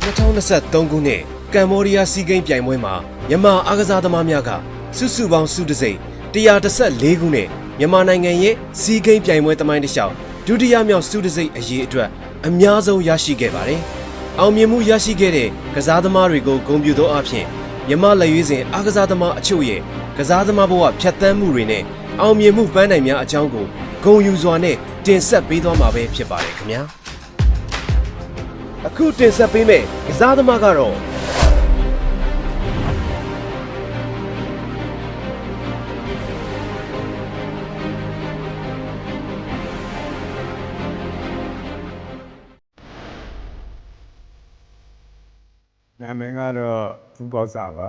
2023 ခုနှစ်ကမ္ဘောဒီးယားစီးကိန်းပြိုင်ပွဲမှာမြန်မာအားကစားသမားများကစုစုပေါင်းစုတစိမ့်114ခုနဲ့မြန်မာနိုင်ငံရဲ့စီးကိန်းပြိုင်ပွဲသမိုင်းတစ်လျှောက်ဒုတိယမြောက်စုတစိမ့်အရေးအတွက်အများဆုံးရရှိခဲ့ပါတယ်။အောင်မြင်မှုရရှိခဲ့တဲ့ကစားသမားတွေကိုဂုဏ်ပြုသောအဖြစ်မြန်မာလက်ရွေးစင်အားကစားသမားအချို့ရဲ့ကစားသမားဘဝဖြတ်သန်းမှုတွေနဲ့အောင်မြင်မှုပန်းတိုင်များအကြောင်းကိုဂုဏ်ယူစွာနဲ့တင်ဆက်ပေးသွားမှာပဲဖြစ်ပါတယ်ခင်ဗျာ။အခုတင်ဆက်ပေးမယ့်ကစားသမားကတော့နာမည်ကတော့ဦးပေါက်စာပါ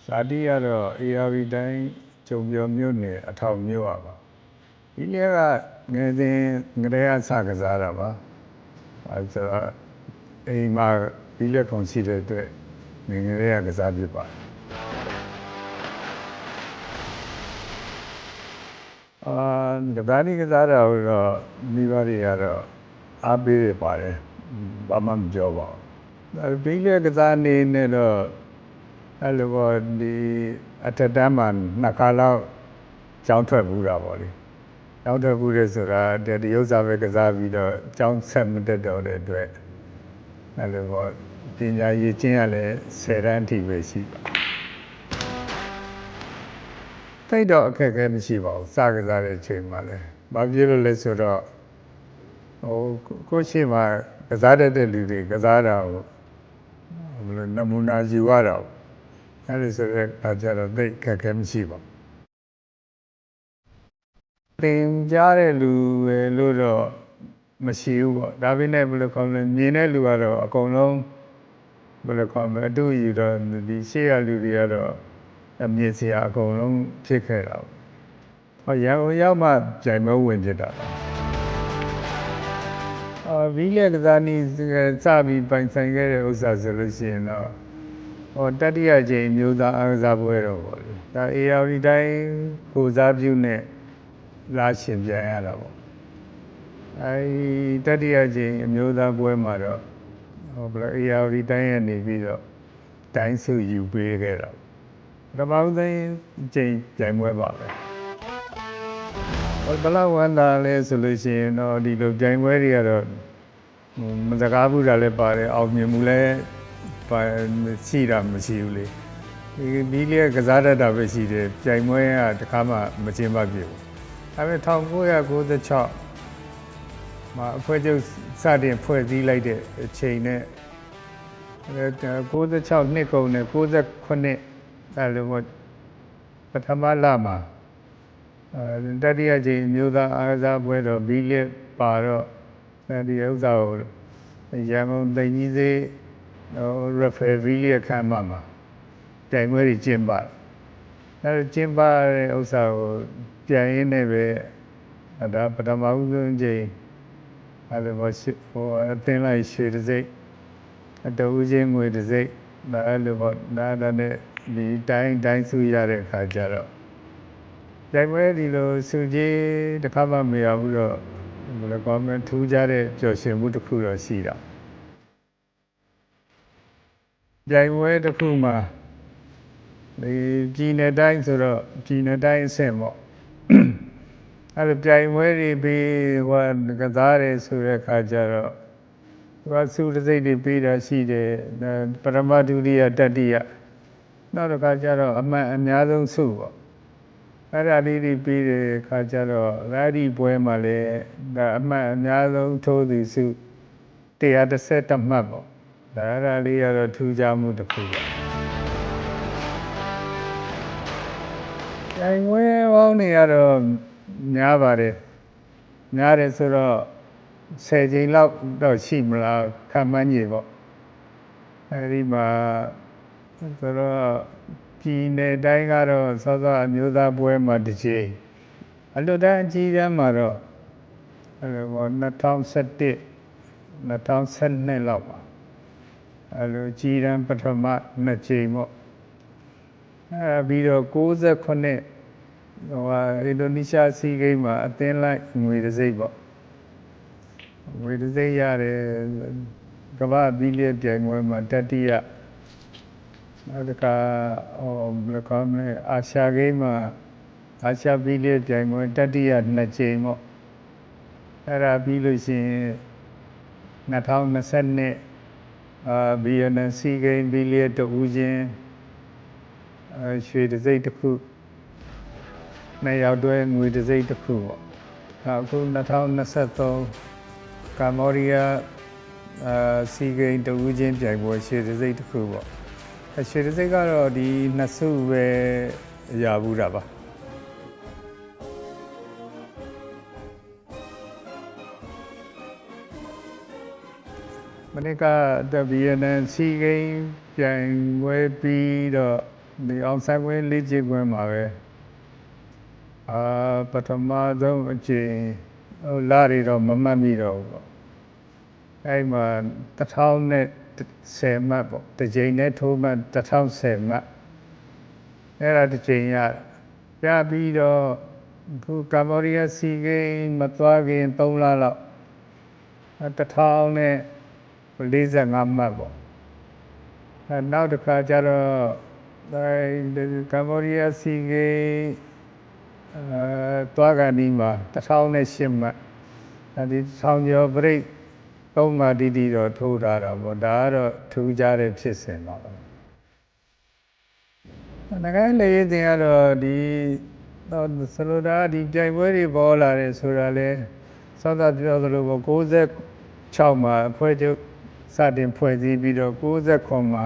ဇာတိကတော့ ARV တိုင်းကျုံပြောမြို့နယ်အထောင်မြို့ပါဒီနေ့ကငယ်စဉ်ငရေအစကစားတာပါအဲဆိုတော့အိမ်မှာဒီလက်ခုံရှိတဲ့အတွက်ငယ်ငယ်ကစားဖြစ်ပါတယ်ကစားတာတော့မိဘတွေကတော့အားပေးရပါတယ်ဘာမှမပြောပါဘူးဒီလက်ကစားနေနဲ့တော့အဲ့လိုပေါ့ဒီအထက်တန်းမှာ2ခါလောက်ကျောင်းထွက်ဘူးတာပေါ့လေကျောင်းထွက်ဘူးလေဆိုတာဒီဥစ္စာပဲကစားပြီးတော့ကျောင်းဆက်မတက်တော့တဲ့အတွက်အဲ့လိုပေါ့ပညာရေးကျင်းရလဲ10တန်းအထိပဲရှိပါတိတ်တော့အခက်အခဲမရှိပါဘူးစကစားတဲ့အချိန်မှာလဲဘာဖြစ်လို့လဲဆိုတော့ကိုရှိမှကစားတတ်တဲ့လူတွေကစားတာကိုဘယ်လိုနမူနာယူရတာအဲ့ဒီဆိုတဲ့အခါကျတော့သိခက်ခဲမရှိပါဘူးတင်ကြားတဲ့လူပဲလို့တော့မရှိဘူးပေါ့ဒါပေမဲ့ဘယ်လိုခေါ်လဲမြင်တဲ့လူကတော့အကုန်လုံးဘယ်လိုခေါ်မလဲအတူယူတော့ဒီရှေ့ရလူတွေကတော့အမြင်စရာအကုန်လုံးဖြစ်ခဲ့တာပေါ့ရန်ကုန်ရောက်မှပြိုင်ပွဲဝင်ဖြစ်တာဗီလက်ကစားနည်းစပြီးပိုင်ဆိုင်ခဲ့တဲ့ဥစ္စာဆိုလို့ရှိရင်တော့တတိယကြိမ်မျိုးသားအားကစားပွဲတော့ပေါ့လေဒါ ARV တိုင်းကိုစားပြုနဲ့လာရှင်ပြိုင်ရတာပေါ့တတိယကြိမ်အမျိုးသားပွဲမှာတော့ဘယ်လို ARV တိုင်းရနေပြီးတော့တိုင်းစုယူပေးခဲ့တာပထမဆုံးကြိမ်ပြိုင်ပွဲပါပဲဘလောက်ဝမ်းသာလဲဆိုလို့ရှိရင်တော့ဒီလိုပြိုင်ပွဲတွေကတော့မစကားဘူးတာလည်းပါတယ်အောင်မြင်မှုလည်းရှိတာမရှိဘူးလေဒီလက်ကစားတတ်တာပဲရှိတယ်ပြိုင်ပွဲကတခါမှမကျင်းပပြဘူးဒါပေမဲ့1996မှာအဖွဲ့ချုပ်စတင်ဖွဲ့စည်းလိုက်တဲ့အချိန်နဲ့96နှစ်ကုန်နဲ့98အဲ့လိုပထမလမှာတတိယကြိမ်မျိုးသားအားကစားပွဲတော့ဘီလက်ပါတော့ဒီဥစ္စာကိုရန်ကုန်သိမ်ကြီးစေးရဖယ်ဗီလက်ခမ်းမှာပြိုင်ပွဲတွေကျင်းပကျင်းပတဲ့ဥစ္စာကိုပြိုင်ရင်းနဲ့ပဲဒါပထမဦးဆုံးကြိမ်အဲ့လိုအသင်းလိုက်ရွှေတစိမ့်အတူဦးချင်းငွေတစိမ့်အဲ့လိုပေါ့ဒါနဲ့ဒီတိုင်းစုရတဲ့အခါကျတော့ပြိုင်ပွဲဒီလိုစုကြီးတစ်ခါမှမရဘူးတော့ဘယ်လိုကောင်းမလဲထူးခြားတဲ့ပျော်ရွှင်မှုတစ်ခုတော့ရှိတာပြိုင်ပွဲတစ်ခုမှာဒီပြည်နယ်တိုင်းဆိုတော့ပြည်နယ်တိုင်းအဆင့်ပေါ့အဲ့လိုပြိုင်ပွဲတွေပြီးကစားတယ်ဆိုတဲ့အခါကျတော့စုတစိမ့်တွေပြီးတာရှိတယ်ပထမဒုတိယတတိယနောက်တစ်ခါကျတော့အမှန်အများဆုံးစုပေါ့အဲ့ဒါလေးတွေပြီးတဲ့အခါကျတော့ရာဒီပွဲမှာလည်းအမှန်အများဆုံးထိုးသူစု111မှတ်ပေါ့ဒါအဲ့ဒါလေးကတော့ထူးခြားမှုတစ်ခုပါပြိုင်ပွဲပေါင်းတွေကတော့များပါတယ်များတယ်ဆိုတော့10ချိန်လောက်တော့ရှိမလားခန့်မှန်းကြီးပေါ့အဲဒီမှာဆိုတော့ပြည်နယ်တိုင်းကတော့စောစောအမျိုးသားပွဲမှာတစ်ချိန်အလွတ်တန်းအကြီးတန်းမှာတော့2011 2012လောက်ပါအဲ့လိုကြီးတန်းပထမ2ချိန်ပေါ့ပြီးတော့69အင်ဒိုနီးရှားစီးဂိမ်းမှာအသင်းလိုက်ငွေတစိမ့်ပေါ့ငွေတစိမ့်ရတယ် ကမ္ဘာဘီလီပြိုင်ပွဲမှာတတိယနောက်တစ်ခါဘယ်လိုကောင်းလဲအာရှဂိမ်းမှာအာရှဘီလီပြိုင်ပွဲတတိယ2ကြိမ်ပေါ့အဲ့ဒါပြီးလို့ရှိရင်2022ဘီယန်စီဂိမ်းဘီလီတူဦးချင်းရွှေတစိမ့်တစ်ခုနှစ်ယောက်တွဲငွေတစိမ့်တစ်ခုပေါ့အခု2023ကမ္ဘောဒီးယားစီဂိမ်းတူဦးချင်းပြိုင်ပွဲရွှေတစိမ့်တစ်ခုပေါ့ရွှေတစိမ့်ကတော့ဒီနှစ်စုပဲရဘူးတာပါမနေ့ကဗီယက်နမ်စီဂိမ်းပြိုင်ပွဲပြီးတော့ဒီအောင်ဆိုင်ပွဲလေးကျပွဲမှာပဲပထမဆုံးအချိန်လာရီတော့မမှတ်မိတော့ဘူးပေါ့အဲ့မှာ1010မှတ်ပေါ့တစ်ချိန်နဲ့ထိုးမှတ်1010မှတ်အဲ့ဒါတစ်ချိန်ရပြပြီးတော့ခုကမ္ဘောဒီးယားစီဂိမ်းမသွားခင်3လလောက်1045မှတ်ပေါ့နောက်တစ်ခါကျတော့ကမ္ဘောဒီးယားစီဂိမ်းသွားကန်ဒီမှာ1008မှတ်ဒီဆောင်ကျော်ပရိတ်3မှတ်တီတော့ထိုးထားတာပေါ့ဒါကတော့ထူးခြားတဲ့ဖြစ်စဉ်ပါနိုင်ငံလေရေးတင်ကတော့ဒီဆိုလိုတာဒီပြိုင်ပွဲတွေပေါ်လာတယ်ဆိုတာလဲစောစောပြောသလိုပေါ့96မှာအဖွဲ့ချုပ်စတင်ဖွဲ့စည်းပြီးတော့69မှာ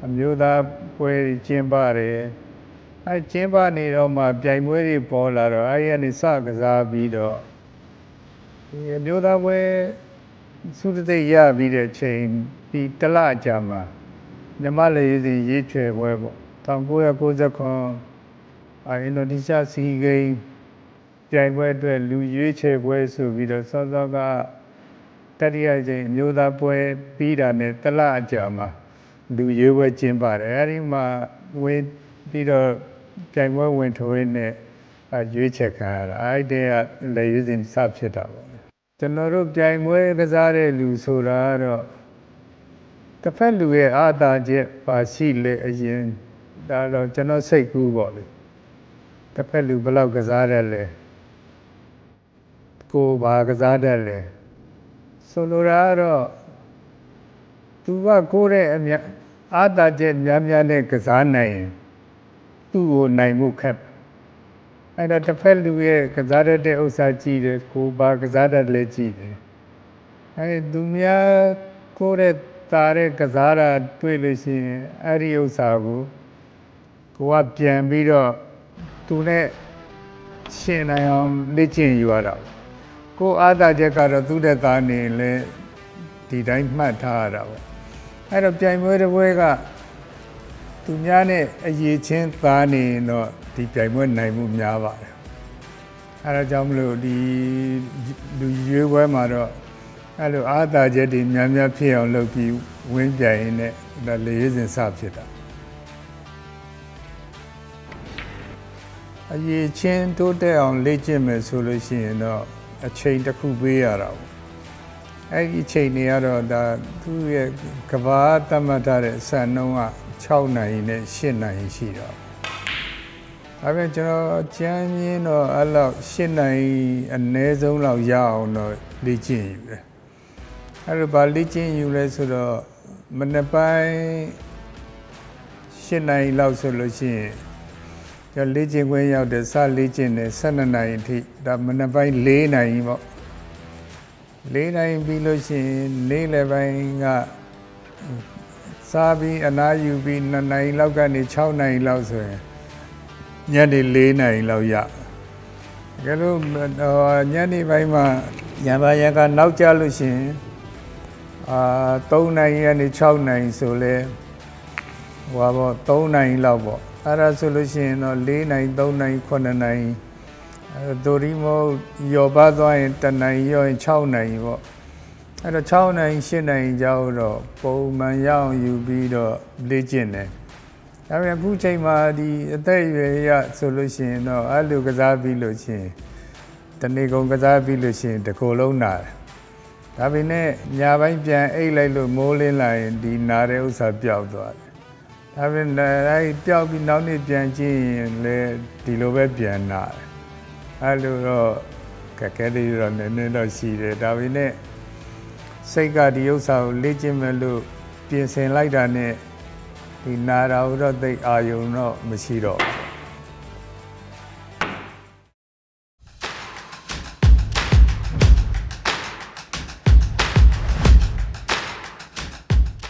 အမျိုးသားပွဲကျင်းပတယ်အဲကျင်းပနေတော့မှပြိုင်ပွဲတွေပေါ်လာတော့အဲဒီကနေစကစားပြီးတော့ဒီအမျိုးသားပွဲစုတသိရပြီးတဲ့ချိန်ဒီတလကြာမှာမြမလေရေးရေးချွေပွဲပေါ့1999အင်ဒိုနီးရှားစီဂိမ်းပြိုင်ပွဲအတွက်လူရွေးချယ်ပွဲဆိုပြီးတော့စောစောကတတိယကျင်းအမျိုးသားပွဲပြီးတာနဲ့တလအကြာမှာလူရွေးပွဲကျင်းပါတယ်အဲဒီမှာဝင်ပြီးတော့ပြိုင်ပွဲဝင်ထိုးရင်းနဲ့ရွေးချယ်ခံရတာအဲ့ဒီကလေရွေးစဉ်စဖြစ်တာပေါ့ကျွန်တော်တို့ပြိုင်ပွဲကစားတဲ့လူဆိုတာကတော့တစ်ဖက်လူရဲ့အာသာချက်ပါရှိလေအရင်ဒါတော့ကျွန်တော်စိတ်ကူးပေါ့လေတစ်ဖက်လူဘယ်လောက်ကစားရလဲကိုဘာကစားတတ်လဲဆိုလိုတာကတော့သူကကိုယ့်ရဲ့အမြအာသာချက်များများနဲ့ကစားနိုင်ရင်သူ့ကိုနိုင်မှုခက်အဲ့တော့တစ်ဖက်လူရဲ့ကစားတတ်တဲ့ဥစ္စာကြည့်တယ်ကိုဘာကစားတတ်လဲကြည့်တယ်အဲ့သူများကိုယ့်ရဲ့တာတဲ့ကစားတာတွေ့လို့ရှိရင်အဲ့ဒီဥစ္စာကိုကပြန်ပြီးတော့သူနဲ့ရှင်းနိုင်အောင်လေ့ကျင့်ယူရတာကိုအာသာချက်ကတော့သူ့တဲ့သားနေလဲဒီတိုင်းမှတ်ထားရတာပေါ့အဲ့တော့ပြိုင်ပွဲတစ်ပွဲကသူများနဲ့အရေးချင်းသားနေတော့ဒီပြိုင်ပွဲနိုင်မှုများပါတယ်အဲ့ဒါကြောင့်မလို့ဒီလူရွေးပွဲမှာတော့အဲ့လိုအာသာချက်တွေများများဖြစ်အောင်လုပ်ပြီးဝင်းပြိုင်ရင်းနဲ့ဒါလေရေးစဉ်စဖြစ်တာအရေးချင်းတိုးတက်အောင်လေ့ကျင့်မယ်ဆိုလို့ရှိရင်တော့အချိန်တစ်ခုပေးရတာပေါ့အဲ့ဒီအချိန်တွေကတော့ဒါသူ့ရဲ့ကဘာသတ်မှတ်ထားတဲ့အစံနှုန်းက6နိုင်နဲ့8နိုင်ရှိတော့ဒါပေမဲ့ကျွန်တော်ကြမ်းမြင်တော့အဲ့လောက်8နိုင်အနည်းဆုံးလောက်ရအောင်တော့လေ့ကျင့်ယူတယ်အဲ့လိုပါလေ့ကျင့်ယူလဲဆိုတော့မနေ့ပိုင်း8နိုင်လောက်ဆိုလို့ရှိရင်ကျလေ့ကျင့်ခွင့်ရောက်တဲ့စလေ့ကျင့်တယ်12နိုင်အထိဒါမနေ့ပိုင်း4နိုင်ပေါ့4နိုင်ပြီးလို့ရှိရင်နေ့လယ်ပိုင်းကစားပြီးအနားယူပြီး2နိုင်လောက်ကနေ6နိုင်လောက်ဆိုရင်ညနေ4နိုင်လောက်ရကဲလို့ညနေပိုင်းမှာရံပါရံကနောက်ကျလို့ရှိရင်3နိုင်ကနေ6နိုင်ဆိုလဲဟိုပေါ့3နိုင်လောက်ပေါ့အဲ့ဒါဆိုလို့ရှိရင်တော့4နိုင်3နိုင်9နိုင်ဒိုရီမိုရောပါသွားရင်1နိုင်ရောရင်6နိုင်ပေါ့အဲ့တော့6နိုင်8နိုင်ကြောက်တော့ပုံမှန်ရအောင်ယူပြီးတော့လေ့ကျင့်တယ်ဒါပေမဲ့အခုချိန်မှာဒီအသက်အရွယ်ရဆိုလို့ရှိရင်တော့အဲ့လိုကစားပြီးလို့ရှိရင်တနေ့ကုန်ကစားပြီးလို့ရှိရင်တစ်ခုလုံးနာတယ် ဒါပေမဲ့ညာပိုင်းပြန်အိတ်လိုက်လို့မိုးလင်းလာရင်ဒီနာတဲ့ဥစ္စာပျောက်သွားတယ်ဒါပေမဲ့အဲဒီပျောက်ပြီးနောက်နေ့ပြန်ကြည့်ရင်လည်းဒီလိုပဲပြန်နာတယ်အဲလိုတော့ကဲလေးတော့နည်းနည်းတော့ရှိတယ်ဒါပေမဲ့စိတ်ကဒီဥစ္စာကိုလေ့ကျင့်မဲ့လို့ပြင်ဆင်လိုက်တာနဲ့ဒီနာတာတော့သိအာယုံတော့မရှိတော့